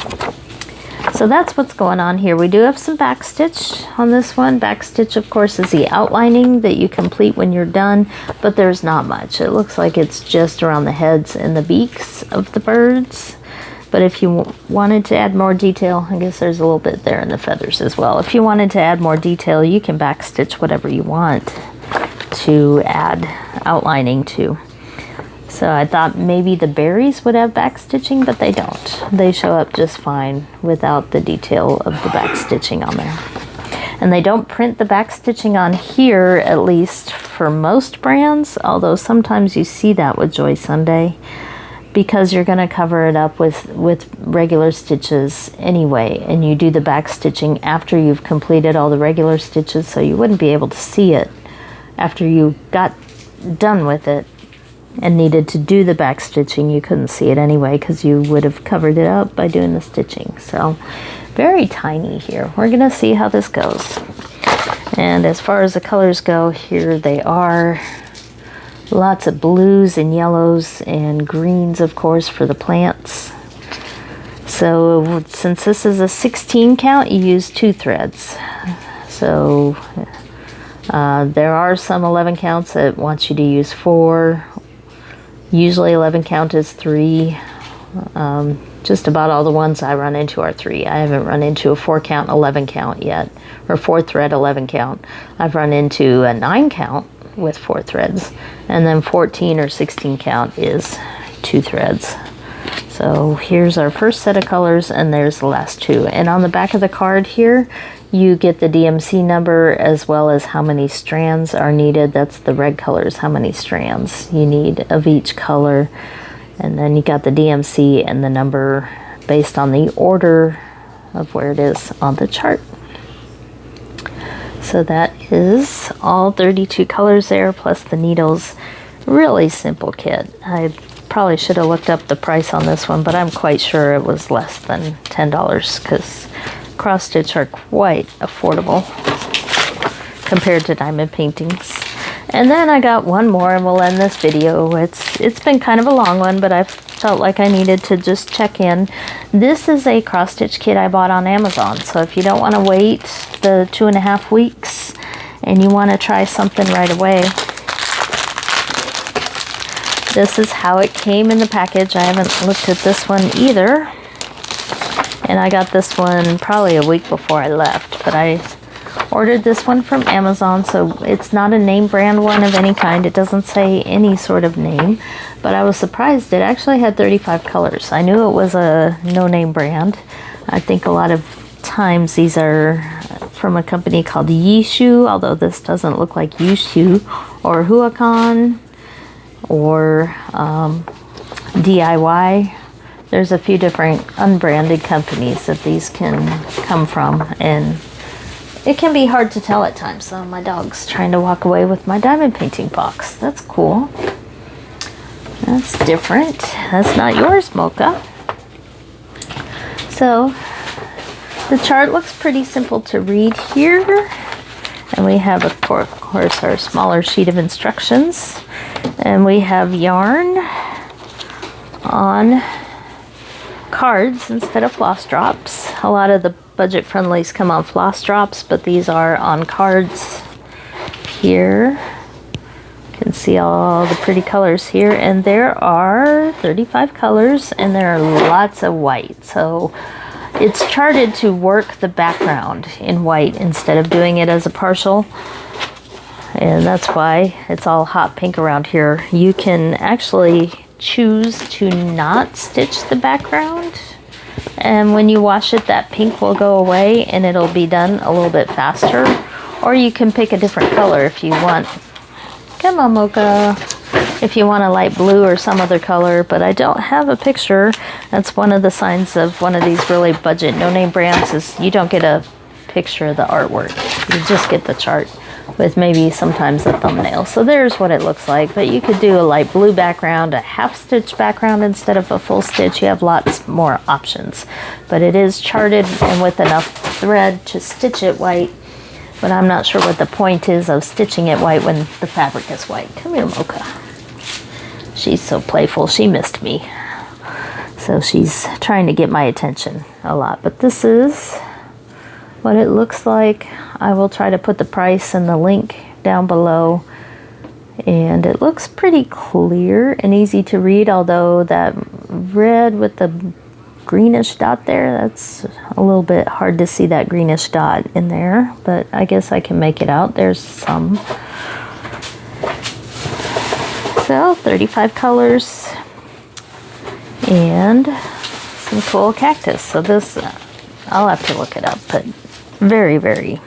Speaker 1: So that's what's going on here. We do have some backstitch on this one. Backstitch, of course, is the outlining that you complete when you're done, but there's not much. It looks like it's just around the heads and the beaks of the birds. But if you wanted to add more detail, I guess there's a little bit there in the feathers as well. If you wanted to add more detail, you can backstitch whatever you want to add outlining to. So I thought maybe the berries would have backstitching, but they don't. They show up just fine without the detail of the backstitching on there. And they don't print the backstitching on here, at least for most brands, although sometimes you see that with Joy Sunday, because you're going to cover it up with regular stitches anyway, and you do the backstitching after you've completed all the regular stitches, so you wouldn't be able to see it after you got done with it and needed to do the back stitching. You couldn't see it anyway because you would have covered it up by doing the stitching. So very tiny here. We're gonna see how this goes. And as far as the colors go, here they are. Lots of blues and yellows and greens, of course, for the plants. So since this is a 16 count, you use 2 threads. So there are some 11 counts that want you to use 4. Usually 11 count is 3. Just about all the ones I run into are 3. I haven't run into a 4 count 11 count yet, or 4 thread 11 count. I've run into a 9 count with 4 threads. And then 14 or 16 count is 2 threads. So here's our first set of colors, and there's the last 2. And on the back of the card here, you get the DMC number as well as how many strands are needed. That's the red colors, how many strands you need of each color. And then you got the DMC and the number based on the order of where it is on the chart. So that is all 32 colors there, plus the needles. Really simple kit. I probably should have looked up the price on this one, but I'm quite sure it was less than $10 because cross stitch are quite affordable compared to diamond paintings. And then I got one more and we'll end this video. It's been kind of a long one, but I felt like I needed to just check in. This is a cross stitch kit I bought on Amazon. So if you don't want to wait the 2.5 weeks and you want to try something right away, this is how it came in the package. I haven't looked at this one either. And I got this one probably a week before I left, but I ordered this one from Amazon, so it's not a name brand one of any kind. It doesn't say any sort of name, but I was surprised it actually had 35 colors. I knew it was a no-name brand. I think a lot of times these are from a company called Yishu, although this doesn't look like Yishu, or Huacon, or DIY. There's a few different unbranded companies that these can come from, and it can be hard to tell at times. So my dog's trying to walk away with my diamond painting box. That's cool. That's different. That's not yours, Mocha. So the chart looks pretty simple to read here. And we have, of course, our smaller sheet of instructions. And we have yarn on cards instead of floss drops. A lot of the budget friendlies come on floss drops, but these are on cards here. You can see all the pretty colors here, and there are 35 colors, and there are lots of white. So it's charted to work the background in white instead of doing it as a partial, and that's why it's all hot pink around here. You can actually choose to not stitch the background, and when you wash it, that pink will go away and it'll be done a little bit faster. Or you can pick a different color if you want. Come on, Mocha. If you want a light blue or some other color, but I don't have a picture. That's one of the signs of one of these really budget no-name brands, is you don't get a picture of the artwork. You just get the chart with maybe sometimes a thumbnail. So there's what it looks like, but you could do a light blue background, a half stitch background instead of a full stitch. You have lots more options, but it is charted and with enough thread to stitch it white. But I'm not sure what the point is of stitching it white when the fabric is white. Come here, Mocha. She's so playful. She missed me. So she's trying to get my attention a lot. But this is what it looks like. I will try to put the price and the link down below. And it looks pretty clear and easy to read, although that red with the greenish dot there, that's a little bit hard to see that greenish dot in there, but I guess I can make it out. There's some. So 35 colors and some cool cactus. So this, I'll have to look it up, but very, very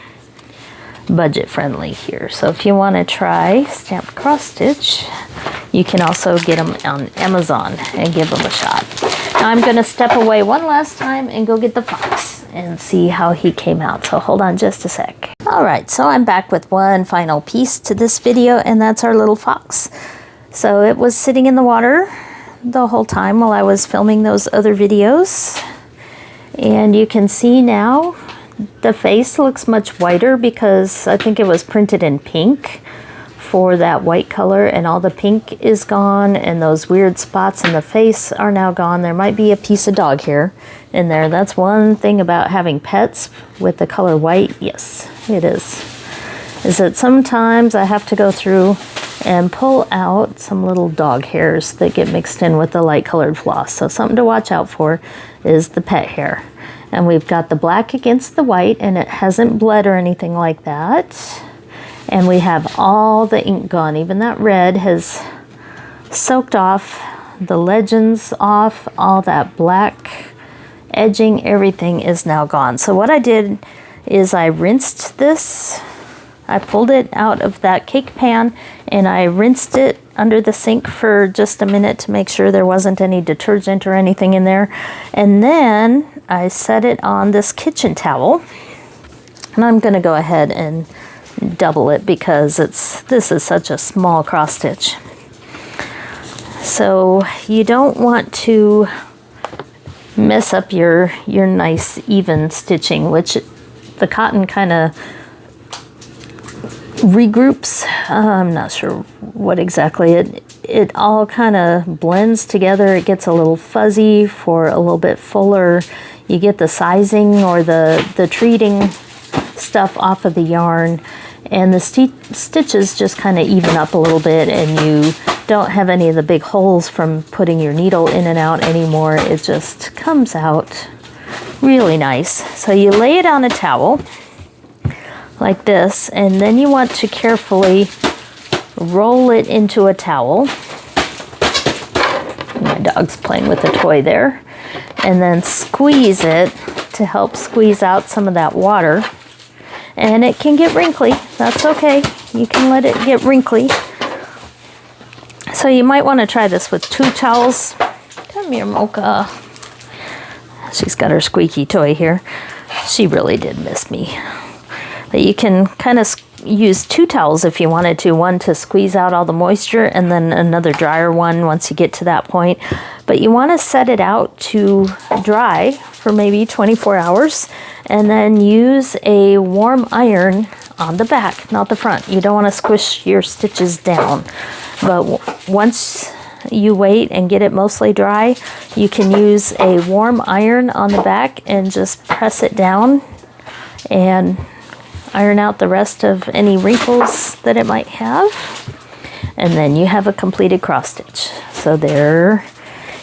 Speaker 1: budget friendly here. So if you want to try stamped cross stitch, you can also get them on Amazon and give them a shot. Now I'm going to step away one last time and go get the fox and see how he came out. So hold on just a sec. All right, so I'm back with one final piece to this video, and that's our little fox. So it was sitting in the water the whole time while I was filming those other videos. And you can see now the face looks much whiter because I think it was printed in pink for that white color, and all the pink is gone and those weird spots in the face are now gone. There might be a piece of dog hair in there. That's one thing about having pets with the color white. Yes, it is that sometimes I have to go through and pull out some little dog hairs that get mixed in with the light colored floss. So something to watch out for is the pet hair. And we've got the black against the white, and it hasn't bled or anything like that. And we have all the ink gone. Even that red has soaked off, the legends off, all that black edging, everything is now gone. So what I did is I rinsed this. I pulled it out of that cake pan and I rinsed it under the sink for just a minute to make sure there wasn't any detergent or anything in there. And then I set it on this kitchen towel. And I'm going to go ahead and double it because this is such a small cross stitch. So you don't want to mess up your nice even stitching, which the cotton kind of regroups. I'm not sure what exactly. It all kind of blends together. It gets a little fuzzy for a little bit fuller. You get the sizing or the treating stuff off of the yarn, and the stitches just kind of even up a little bit, and you don't have any of the big holes from putting your needle in and out anymore. It just comes out really nice. So you lay it on a towel like this, and then you want to carefully roll it into a towel. My dog's playing with a toy there. And then squeeze it to help squeeze out some of that water. And it can get wrinkly. That's okay. You can let it get wrinkly. So you might want to try this with 2 towels. Come here, Mocha. She's got her squeaky toy here. She really did miss me. But you can kind of use 2 towels if you wanted to. One to squeeze out all the moisture, and then another drier one once you get to that point. But you want to set it out to dry for maybe 24 hours, and then use a warm iron on the back, not the front. You don't want to squish your stitches down. But once you wait and get it mostly dry, you can use a warm iron on the back and just press it down and iron out the rest of any wrinkles that it might have. And then you have a completed cross stitch. So there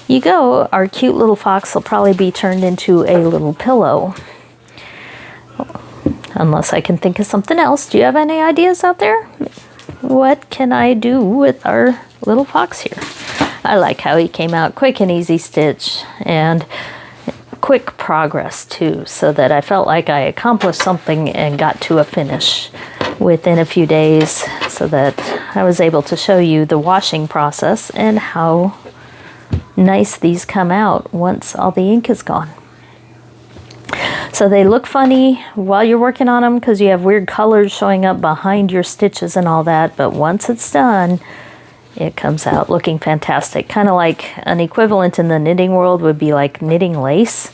Speaker 1: you go. Our cute little fox will probably be turned into a little pillow. Unless I can think of something else. Do you have any ideas out there? What can I do with our little fox here? I like how he came out quick and easy stitch, and quick progress too, so that I felt like I accomplished something and got to a finish within a few days, so that I was able to show you the washing process and how nice these come out once all the ink is gone. So they look funny while you're working on them because you have weird colors showing up behind your stitches and all that, but once it's done, it comes out looking fantastic. Kind of like an equivalent in the knitting world would be like knitting lace,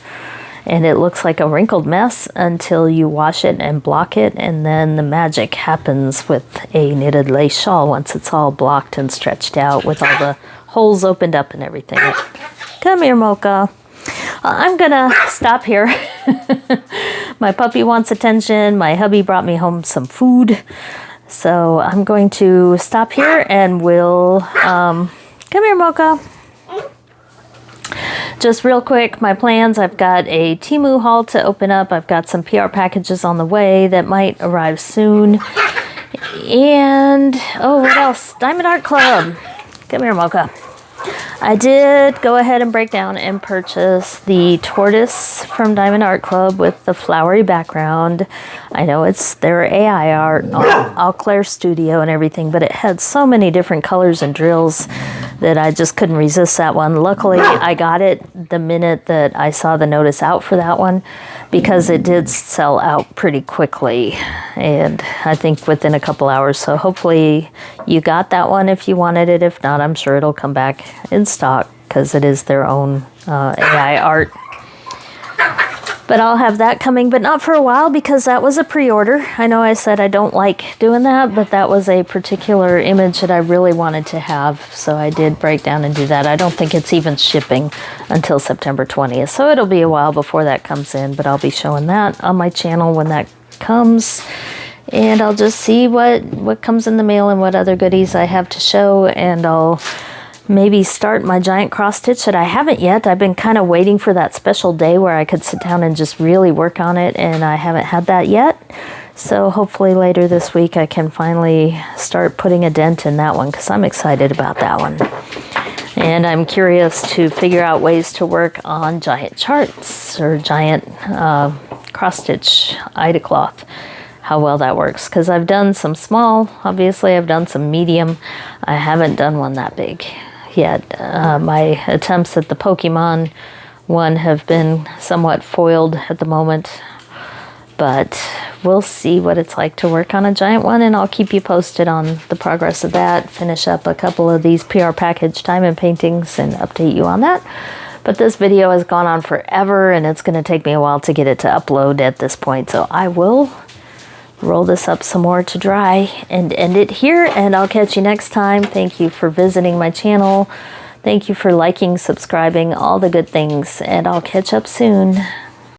Speaker 1: and it looks like a wrinkled mess until you wash it and block it, and then the magic happens with a knitted lace shawl once it's all blocked and stretched out with all the holes opened up and everything. Come here, Mocha. I'm gonna stop here. My puppy wants attention. My hubby brought me home some food. So I'm going to stop here and we'll, come here, Mocha. Just real quick, my plans. I've got a Temu haul to open up. I've got some PR packages on the way that might arrive soon. And, oh, what else? Diamond Art Club. Come here, Mocha. I did go ahead and break down and purchase the tortoise from Diamond Art Club with the flowery background. I know it's their AI art, Au Claire Studio and everything, but it had so many different colors and drills that I just couldn't resist that one. Luckily, I got it the minute that I saw the notice out for that one, because it did sell out pretty quickly, and I think within a couple hours. So hopefully you got that one if you wanted it. If not, I'm sure it'll come back in stock because it is their own AI art. But I'll have that coming, but not for a while because that was a pre-order. I know I said I don't like doing that, but that was a particular image that I really wanted to have, so I did break down and do that. I don't think it's even shipping until September 20th, so it'll be a while before that comes in, but I'll be showing that on my channel when that comes. And I'll just see what comes in the mail and what other goodies I have to show, and I'll maybe start my giant cross stitch that I haven't yet. I've been kind of waiting for that special day where I could sit down and just really work on it, and I haven't had that yet. So hopefully later this week I can finally start putting a dent in that one, because I'm excited about that one. And I'm curious to figure out ways to work on giant charts or giant cross-stitch Ida cloth, how well that works. Because I've done some small, obviously I've done some medium. I haven't done one that big yet. My attempts at the Pokemon one have been somewhat foiled at the moment. But we'll see what it's like to work on a giant one, and I'll keep you posted on the progress of that. Finish up a couple of these PR package diamond paintings and update you on that. But this video has gone on forever, and it's going to take me a while to get it to upload at this point. So I will roll this up some more to dry and end it here, and I'll catch you next time. Thank you for visiting my channel. Thank you for liking, subscribing, all the good things, and I'll catch up soon.